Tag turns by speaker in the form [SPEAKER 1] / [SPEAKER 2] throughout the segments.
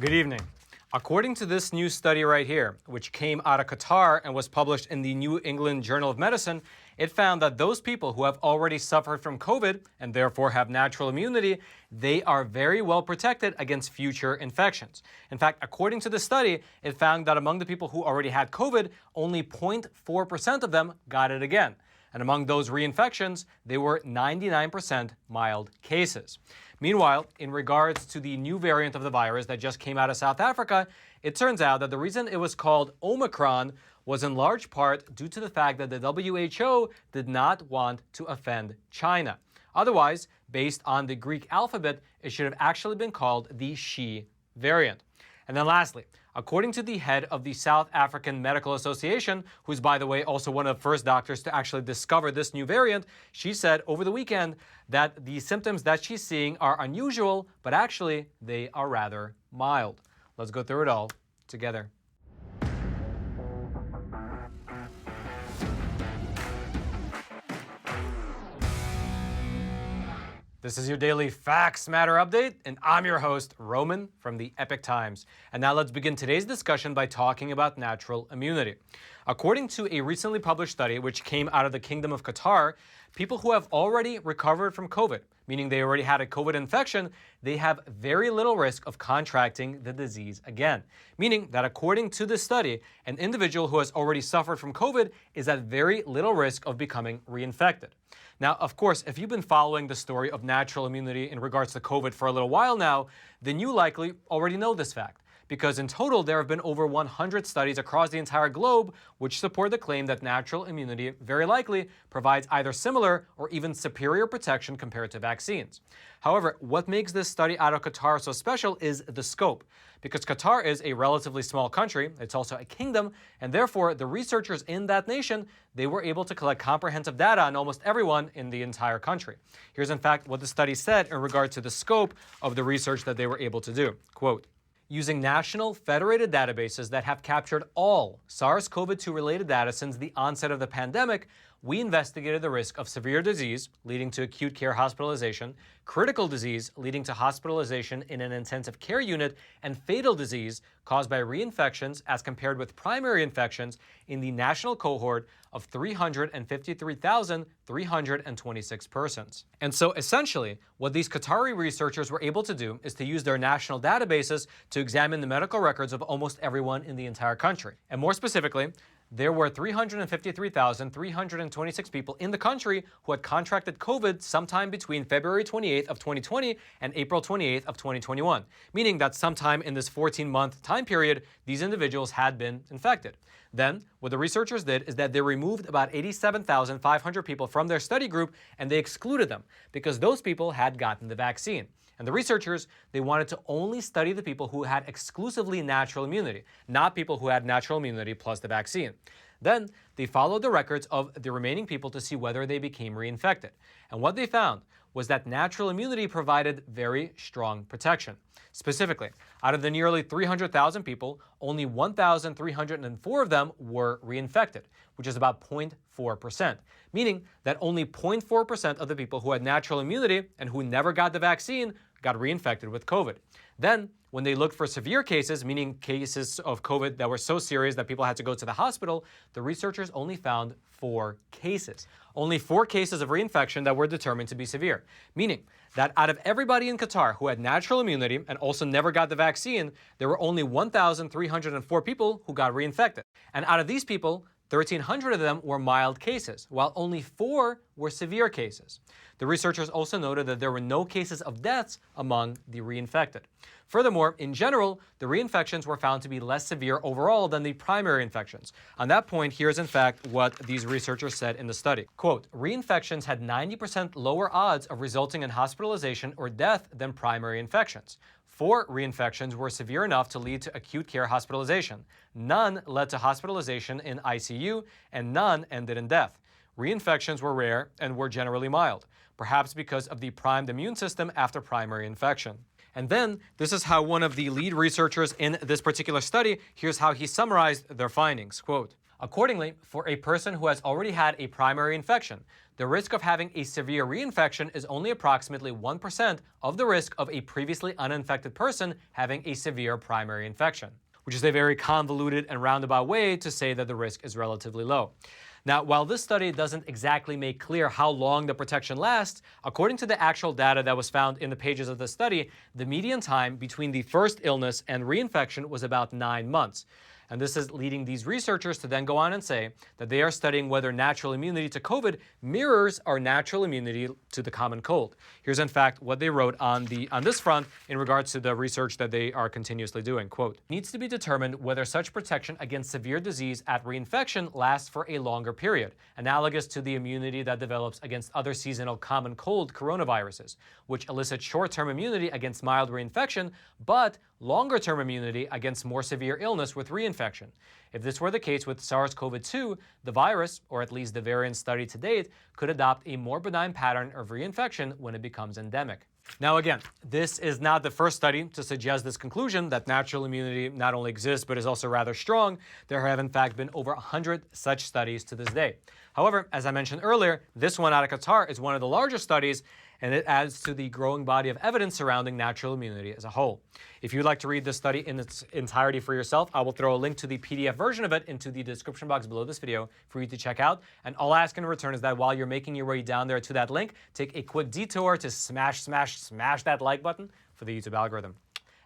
[SPEAKER 1] Good evening. According to this new study right here, which came out of Qatar and was published in the New England Journal of Medicine, it found that those people who have already suffered from COVID and therefore have natural immunity, they are very well protected against future infections. In fact, according to the study, it found that among the people who already had COVID, only 0.4% of them got it again. And among those reinfections, they were 99% mild cases. Meanwhile, in regards to the new variant of the virus that just came out of South Africa, it turns out that the reason it was called Omicron was in large part due to the fact that the WHO did not want to offend China. Otherwise, based on the Greek alphabet, it should have actually been called the Xi variant. And then lastly, according to the head of the South African Medical Association, who's, by the way, also one of the first doctors to actually discover this new variant, she said over the weekend that the symptoms that she's seeing are unusual, but actually they are rather mild. Let's go through it all together. This is your daily Facts Matter update, and I'm your host, Roman, from the Epoch Times. And now let's begin today's discussion by talking about natural immunity. According to a recently published study which came out of the Kingdom of Qatar, people who have already recovered from COVID, meaning they already had a COVID infection, they have very little risk of contracting the disease again. Meaning that according to this study, an individual who has already suffered from COVID is at very little risk of becoming reinfected. Now, of course, if you've been following the story of natural immunity in regards to COVID for a little while now, then you likely already know this fact. Because in total, there have been over 100 studies across the entire globe which support the claim that natural immunity very likely provides either similar or even superior protection compared to vaccines. However, what makes this study out of Qatar so special is the scope. Because Qatar is a relatively small country, it's also a kingdom, and therefore the researchers in that nation, they were able to collect comprehensive data on almost everyone in the entire country. Here's in fact what the study said in regard to the scope of the research that they were able to do. Quote, using national federated databases that have captured all SARS-CoV-2 related data since the onset of the pandemic, we investigated the risk of severe disease leading to acute care hospitalization, critical disease leading to hospitalization in an intensive care unit, and fatal disease caused by reinfections as compared with primary infections in the national cohort of 353,326 persons. And so essentially, what these Qatari researchers were able to do is to use their national databases to examine the medical records of almost everyone in the entire country. And more specifically, there were 353,326 people in the country who had contracted COVID sometime between February 28th of 2020 and April 28th of 2021, meaning that sometime in this 14-month time period, these individuals had been infected. Then, what the researchers did is that they removed about 87,500 people from their study group and they excluded them because those people had gotten the vaccine. And the researchers, they wanted to only study the people who had exclusively natural immunity, not people who had natural immunity plus the vaccine. Then they followed the records of the remaining people to see whether they became reinfected. And what they found was that natural immunity provided very strong protection. Specifically, out of the nearly 300,000 people, only 1,304 of them were reinfected, which is about 0.4%, meaning that only 0.4% of the people who had natural immunity and who never got the vaccine got reinfected with COVID. Then, when they looked for severe cases, meaning cases of COVID that were so serious that people had to go to the hospital, the researchers only found 4 cases. Only 4 cases of reinfection that were determined to be severe, meaning that out of everybody in Qatar who had natural immunity and also never got the vaccine, there were only 1,304 people who got reinfected. And out of these people, 1,300 of them were mild cases, while only 4 were severe cases. The researchers also noted that there were no cases of deaths among the reinfected. Furthermore, in general, the reinfections were found to be less severe overall than the primary infections. On that point, here's in fact what these researchers said in the study. Quote, reinfections had 90% lower odds of resulting in hospitalization or death than primary infections. 4 reinfections were severe enough to lead to acute care hospitalization. None led to hospitalization in ICU, and none ended in death. Reinfections were rare and were generally mild, perhaps because of the primed immune system after primary infection. And then, this is how one of the lead researchers in this particular study, here's how he summarized their findings. Quote, Accordingly, for a person who has already had a primary infection, the risk of having a severe reinfection is only approximately 1% of the risk of a previously uninfected person having a severe primary infection, which is a very convoluted and roundabout way to say that the risk is relatively low. Now, while this study doesn't exactly make clear how long the protection lasts, according to the actual data that was found in the pages of the study, the median time between the first illness and reinfection was about 9 months. And this is leading these researchers to then go on and say that they are studying whether natural immunity to COVID mirrors our natural immunity to the common cold. Here's in fact what they wrote on this front in regards to the research that they are continuously doing. Quote, "Needs to be determined whether such protection against severe disease at reinfection lasts for a longer period, analogous to the immunity that develops against other seasonal common cold coronaviruses, which elicit short-term immunity against mild reinfection, but longer-term immunity against more severe illness with reinfection. If this were the case with SARS-CoV-2, the virus, or at least the variant studied to date, could adopt a more benign pattern of reinfection when it becomes endemic." Now again, this is not the first study to suggest this conclusion that natural immunity not only exists but is also rather strong. There have in fact been over 100 such studies to this day. However, as I mentioned earlier, this one out of Qatar is one of the largest studies, and it adds to the growing body of evidence surrounding natural immunity as a whole. If you'd like to read this study in its entirety for yourself, I will throw a link to the PDF version of it into the description box below this video for you to check out. And all I ask in return is that while you're making your way down there to that link, take a quick detour to smash that like button for the YouTube algorithm.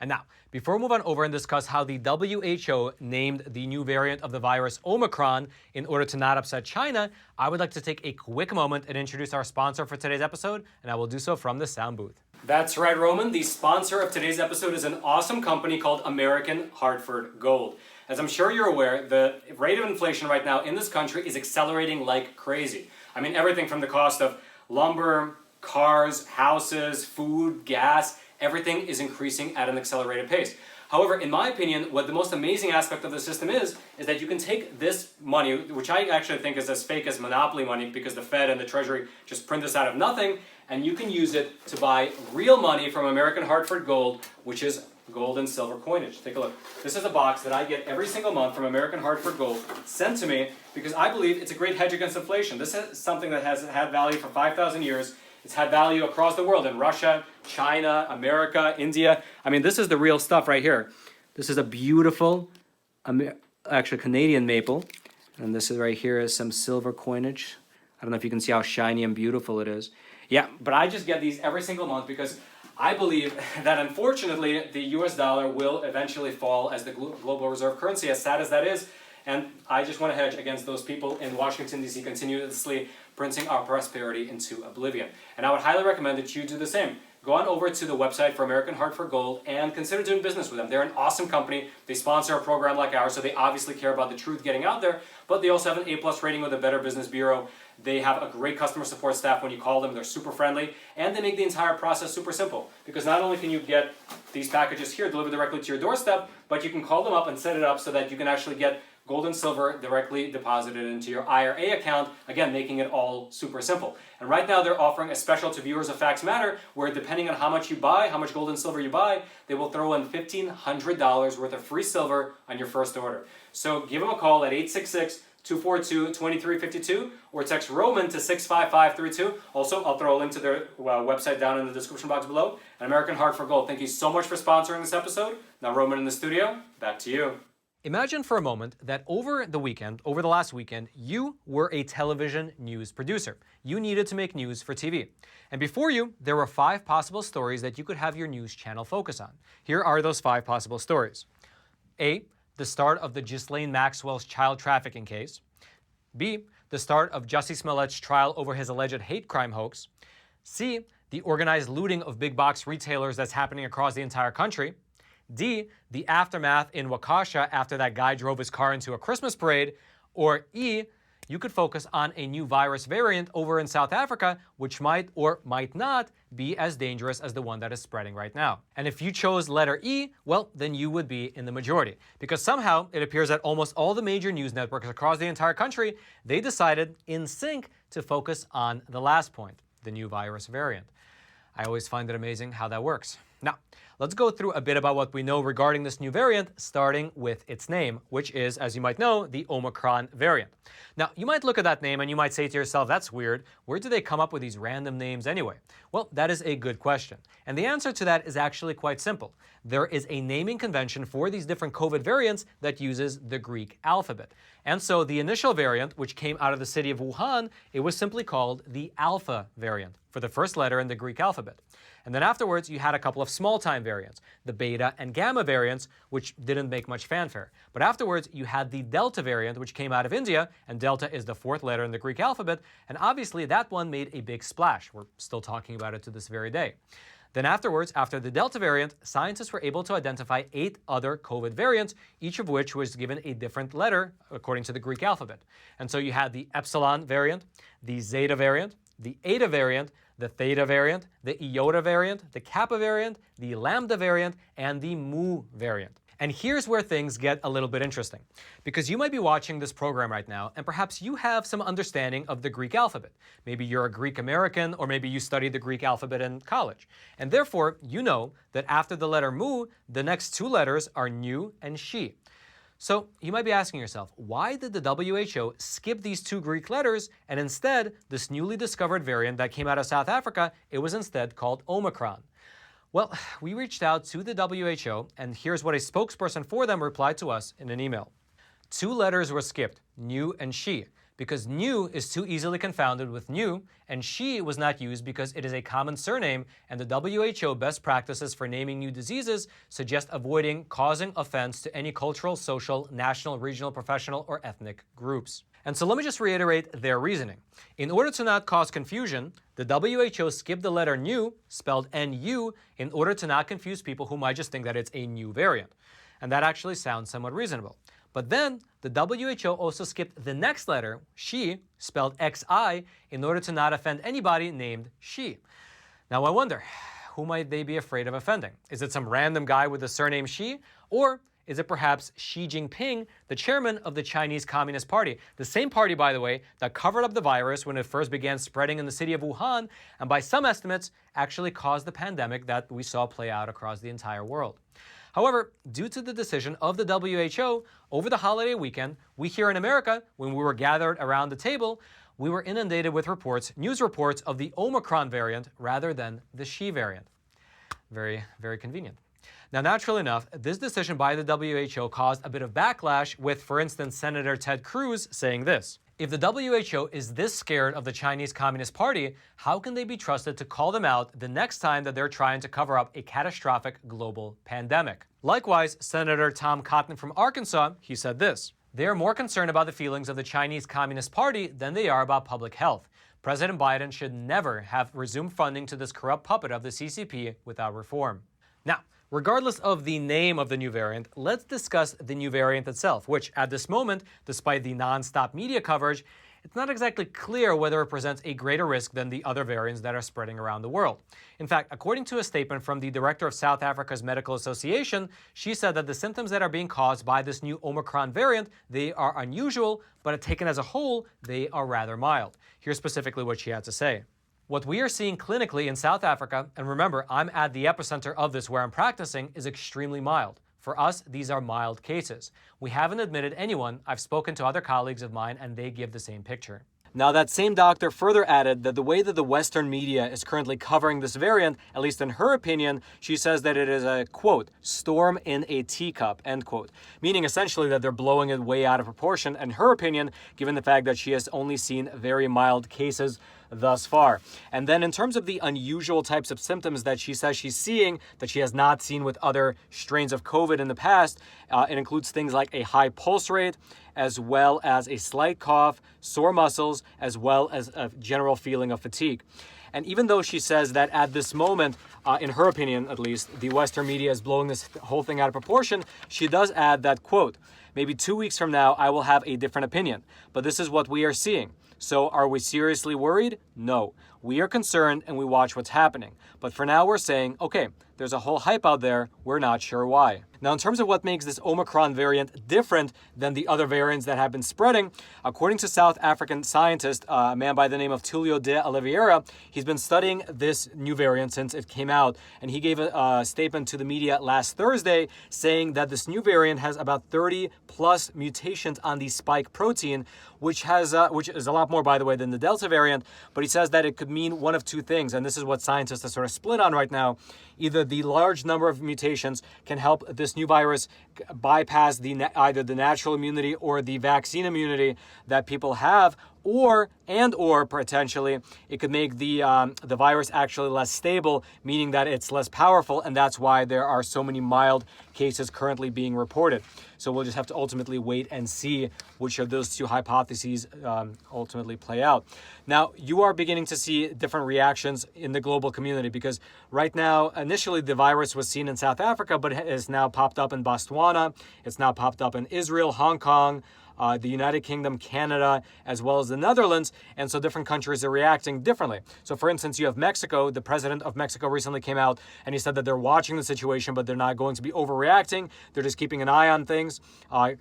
[SPEAKER 1] And now, before we move on over and discuss how the WHO named the new variant of the virus Omicron in order to not upset China, I would like to take a quick moment and introduce our sponsor for today's episode, and I will do so from the sound booth. That's right, Roman. The sponsor of today's episode is an awesome company called American Hartford Gold. As I'm sure you're aware, the rate of inflation right now in this country is accelerating like crazy. I mean, everything from the cost of lumber, cars, houses, food, gas, everything is increasing at an accelerated pace. However, in my opinion, what the most amazing aspect of the system is that you can take this money, which I actually think is as fake as monopoly money because the Fed and the Treasury just print this out of nothing, and you can use it to buy real money from American Hartford Gold, which is gold and silver coinage. Take a look. This is a box that I get every single month from American Hartford Gold sent to me because I believe it's a great hedge against inflation. This is something that has had value for 5,000 years. It's had value across the world in Russia, China, America, India. I mean, this is the real stuff right here. This is a beautiful, actually Canadian maple. And this is right here is some silver coinage. I don't know if you can see how shiny and beautiful it is. Yeah, but I just get these every single month because I believe that unfortunately the US dollar will eventually fall as the global reserve currency, as sad as that is. And I just want to hedge against those people in Washington, D.C. continuously printing our prosperity into oblivion. And I would highly recommend that you do the same. Go on over to the website for American Hartford Gold and consider doing business with them. They're an awesome company. They sponsor a program like ours, so they obviously care about the truth getting out there, but they also have an A+ rating with the Better Business Bureau. They have a great customer support staff when you call them. They're super friendly, and they make the entire process super simple because not only can you get these packages here delivered directly to your doorstep, but you can call them up and set it up so that you can actually get gold and silver directly deposited into your IRA account, again, making it all super simple. And right now they're offering a special to viewers of Facts Matter, where depending on how much you buy, how much gold and silver you buy, they will throw in $1,500 worth of free silver on your first order. So give them a call at 866-242-2352 or text Roman to 65532. Also, I'll throw a link to their website down in the description box below. And American Hartford Gold, thank you so much for sponsoring this episode. Now, Roman in the studio, back to you. Imagine for a moment that over the last weekend, you were a television news producer. You needed to make news for TV. And before you, there were 5 possible stories that you could have your news channel focus on. Here are those 5 possible stories. A, the start of the Ghislaine Maxwell's child trafficking case. B, the start of Jussie Smollett's trial over his alleged hate crime hoax. C, the organized looting of big box retailers that's happening across the entire country. D, the aftermath in Waukesha after that guy drove his car into a Christmas parade. Or E, you could focus on a new virus variant over in South Africa, which might or might not be as dangerous as the one that is spreading right now. And if you chose letter E, well, then you would be in the majority. Because somehow it appears that almost all the major news networks across the entire country, they decided in sync to focus on the last point, the new virus variant. I always find it amazing how that works. Now, Let's go through a bit about what we know regarding this new variant, starting with its name, which is, as you might know, the Omicron variant. Now, you might look at that name and you might say to yourself, that's weird. Where do they come up with these random names anyway? Well, that is a good question. And the answer to that is actually quite simple. There is a naming convention for these different COVID variants that uses the Greek alphabet. And so the initial variant, which came out of the city of Wuhan, it was simply called the Alpha variant for the first letter in the Greek alphabet. And then afterwards, you had a couple of small-time variants, the Beta and Gamma variants, which didn't make much fanfare. But afterwards, you had the Delta variant, which came out of India, and Delta is the fourth letter in the Greek alphabet, and obviously that one made a big splash. We're still talking about it to this very day. Then afterwards, after the Delta variant, scientists were able to identify 8 other COVID variants, each of which was given a different letter according to the Greek alphabet. And so you had the Epsilon variant, the Zeta variant, the Eta variant, the Theta variant, the Iota variant, the Kappa variant, the Lambda variant, and the Mu variant. And here's where things get a little bit interesting, because you might be watching this program right now, and perhaps you have some understanding of the Greek alphabet. Maybe you're a Greek American, or maybe you studied the Greek alphabet in college. And therefore, you know that after the letter Mu, the next 2 letters are Nu and She. So you might be asking yourself, why did the WHO skip these 2 Greek letters, and instead, this newly discovered variant that came out of South Africa, it was instead called Omicron? Well, we reached out to the WHO, and here's what a spokesperson for them replied to us in an email. 2 letters were skipped, Nu and She, because Nu is too easily confounded with Nu, and She was not used because it is a common surname, and the WHO best practices for naming new diseases suggest avoiding causing offense to any cultural, social, national, regional, professional, or ethnic groups. And so let me just reiterate their reasoning. In order to not cause confusion, the WHO skipped the letter Nu, spelled N-U, in order to not confuse people who might just think that it's a new variant. And that actually sounds somewhat reasonable. But then, the WHO also skipped the next letter, She, spelled X-I, in order to not offend anybody named She. Now I wonder, who might they be afraid of offending? Is it some random guy with the surname She? Or is it perhaps Xi Jinping, the chairman of the Chinese Communist Party? The same party, by the way, that covered up the virus when it first began spreading in the city of Wuhan, and by some estimates, actually caused the pandemic that we saw play out across the entire world. However, due to the decision of the WHO, over the holiday weekend, we here in America, when we were gathered around the table, we were inundated with reports, news reports of the Omicron variant rather than the She variant. Very, very convenient. Now, naturally enough, this decision by the WHO caused a bit of backlash with, for instance, Senator Ted Cruz saying this: if the WHO is this scared of the Chinese Communist Party, how can they be trusted to call them out the next time that they're trying to cover up a catastrophic global pandemic? Likewise, Senator Tom Cotton from Arkansas, he said this: they are more concerned about the feelings of the Chinese Communist Party than they are about public health. President Biden should never have resumed funding to this corrupt puppet of the CCP without reform. Now, regardless of the name of the new variant, let's discuss the new variant itself, which at this moment, despite the non-stop media coverage, it's not exactly clear whether it presents a greater risk than the other variants that are spreading around the world. In fact, according to a statement from the director of South Africa's Medical Association, she said that the symptoms that are being caused by this new Omicron variant, they are unusual, but taken as a whole, they are rather mild. Here's specifically what she had to say. What we are seeing clinically in South Africa, and remember, I'm at the epicenter of this where I'm practicing, is extremely mild. For us, these are mild cases. We haven't admitted anyone. I've spoken to other colleagues of mine, and they give the same picture. Now, that same doctor further added that the way that the Western media is currently covering this variant, at least in her opinion, she says that it is a, quote, storm in a teacup, end quote, meaning essentially that they're blowing it way out of proportion, in her opinion, given the fact that she has only seen very mild cases thus far. And then in terms of the unusual types of symptoms that she says she's seeing that she has not seen with other strains of COVID in the past, it includes things like a high pulse rate, as well as a slight cough, sore muscles, as well as a general feeling of fatigue. And even though she says that at this moment, in her opinion at least, the Western media is blowing this whole thing out of proportion, she does add that, quote, maybe 2 weeks from now, I will have a different opinion, but this is what we are seeing. So are we seriously worried? No. we are concerned and we watch what's happening. But for now, we're saying, okay, there's a whole hype out there. We're not sure why. Now, in terms of what makes this Omicron variant different than the other variants that have been spreading, according to South African scientist, a man by the name of Tulio de Oliveira, he's been studying this new variant since it came out. And he gave a statement to the media last Thursday saying that this new variant has about 30 plus mutations on the spike protein, which is a lot more, by the way, than the Delta variant. But he says that it could mean one of two things. And this is what scientists are sort of split on right now. Either the large number of mutations can help this new virus bypass either the natural immunity or the vaccine immunity that people have, or potentially it could make the virus actually less stable, meaning that it's less powerful, and that's why there are so many mild cases currently being reported. So we'll just have to ultimately wait and see which of those two hypotheses ultimately play out. Now, you are beginning to see different reactions in the global community because right now, initially the virus was seen in South Africa, but it has now popped up in Botswana. It's now popped up in Israel, Hong Kong, the United Kingdom, Canada, as well as the Netherlands. And so different countries are reacting differently. So for instance, you have Mexico. The president of Mexico recently came out and he said that they're watching the situation, but they're not going to be overreacting. They're just keeping an eye on things,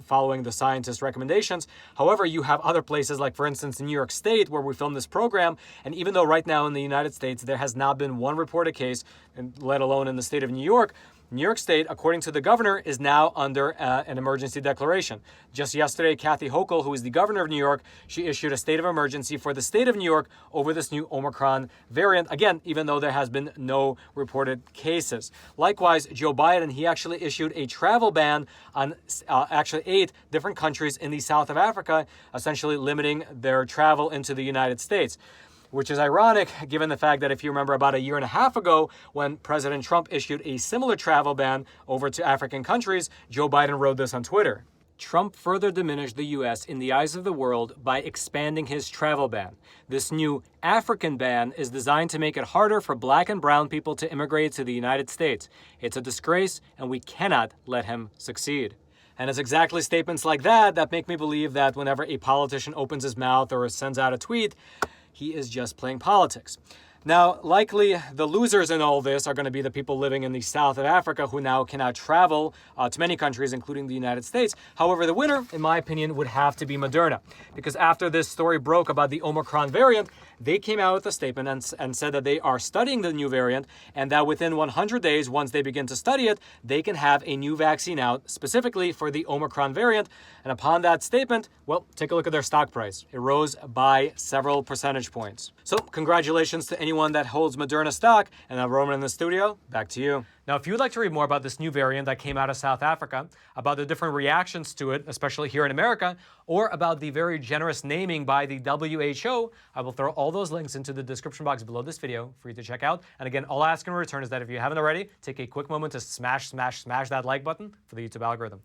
[SPEAKER 1] following the scientists' recommendations. However, you have other places like, for instance, in New York State, where we filmed this program. And even though right now in the United States, there has not been one reported case, and let alone in the state of New York State, according to the governor, is now under an emergency declaration. Just yesterday, Kathy Hochul, who is the governor of New York, she issued a state of emergency for the state of New York over this new Omicron variant. Again, even though there has been no reported cases. Likewise, Joe Biden, he actually issued a travel ban on 8 different countries in the south of Africa, essentially limiting their travel into the United States. Which is ironic, given the fact that if you remember about a year and a half ago, when President Trump issued a similar travel ban over to African countries, Joe Biden wrote this on Twitter. Trump further diminished the U.S. in the eyes of the world by expanding his travel ban. This new African ban is designed to make it harder for black and brown people to immigrate to the United States. It's a disgrace, and we cannot let him succeed. And it's exactly statements like that make me believe that whenever a politician opens his mouth or sends out a tweet, he is just playing politics. Now, likely the losers in all this are going to be the people living in the south of Africa who now cannot travel to many countries, including the United States. However, the winner, in my opinion, would have to be Moderna. Because after this story broke about the Omicron variant, they came out with a statement and said that they are studying the new variant and that within 100 days, once they begin to study it, they can have a new vaccine out specifically for the Omicron variant. And upon that statement, well, take a look at their stock price. It rose by several percentage points. So congratulations to anyone that holds Moderna stock. And now, Roman in the studio, back to you. Now, if you would like to read more about this new variant that came out of South Africa, about the different reactions to it, especially here in America, or about the very generous naming by the WHO, I will throw all those links into the description box below this video for you to check out. And again, all I ask in return is that if you haven't already, take a quick moment to smash that like button for the YouTube algorithm.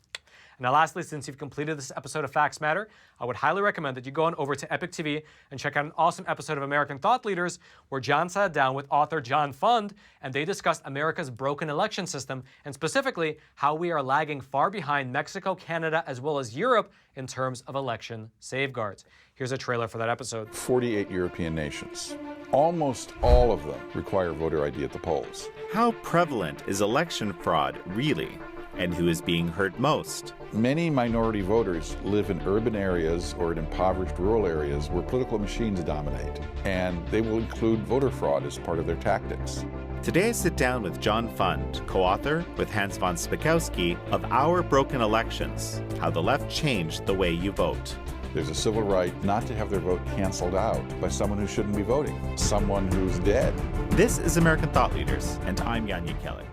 [SPEAKER 1] Now, lastly, since you've completed this episode of Facts Matter, I would highly recommend that you go on over to Epoch TV and check out an awesome episode of American Thought Leaders where John sat down with author John Fund and they discussed America's broken election system and specifically how we are lagging far behind Mexico, Canada, as well as Europe in terms of election safeguards. Here's a trailer for that episode.
[SPEAKER 2] 48 European nations. Almost all of them require voter ID at the polls.
[SPEAKER 3] How prevalent is election fraud really? And who is being hurt most?
[SPEAKER 2] Many minority voters live in urban areas or in impoverished rural areas where political machines dominate, and they will include voter fraud as part of their tactics.
[SPEAKER 3] Today I sit down with John Fund, co-author with Hans von Spakovsky of Our Broken Elections, How the Left Changed the Way You Vote.
[SPEAKER 2] There's a civil right not to have their vote canceled out by someone who shouldn't be voting, someone who's dead.
[SPEAKER 3] This is American Thought Leaders, and I'm Jan Jekielek.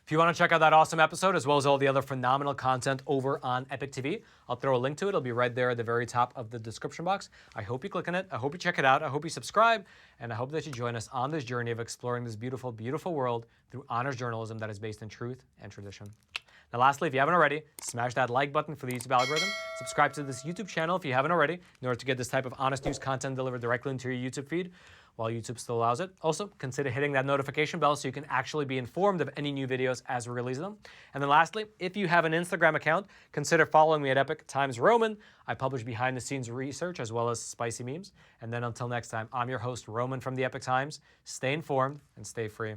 [SPEAKER 1] If you want to check out that awesome episode, as well as all the other phenomenal content over on Epoch TV, I'll throw a link to it. It'll be right there at the very top of the description box. I hope you click on it. I hope you check it out. I hope you subscribe. And I hope that you join us on this journey of exploring this beautiful, beautiful world through honest journalism that is based in truth and tradition. Now lastly, if you haven't already, smash that like button for the YouTube algorithm. Subscribe to this YouTube channel if you haven't already, in order to get this type of honest news content delivered directly into your YouTube feed while YouTube still allows it. Also, consider hitting that notification bell so you can actually be informed of any new videos as we release them. And then lastly, if you have an Instagram account, consider following me at Epoch Times Roman. I publish behind the scenes research as well as spicy memes. And then until next time, I'm your host, Roman from the Epoch Times. Stay informed and stay free.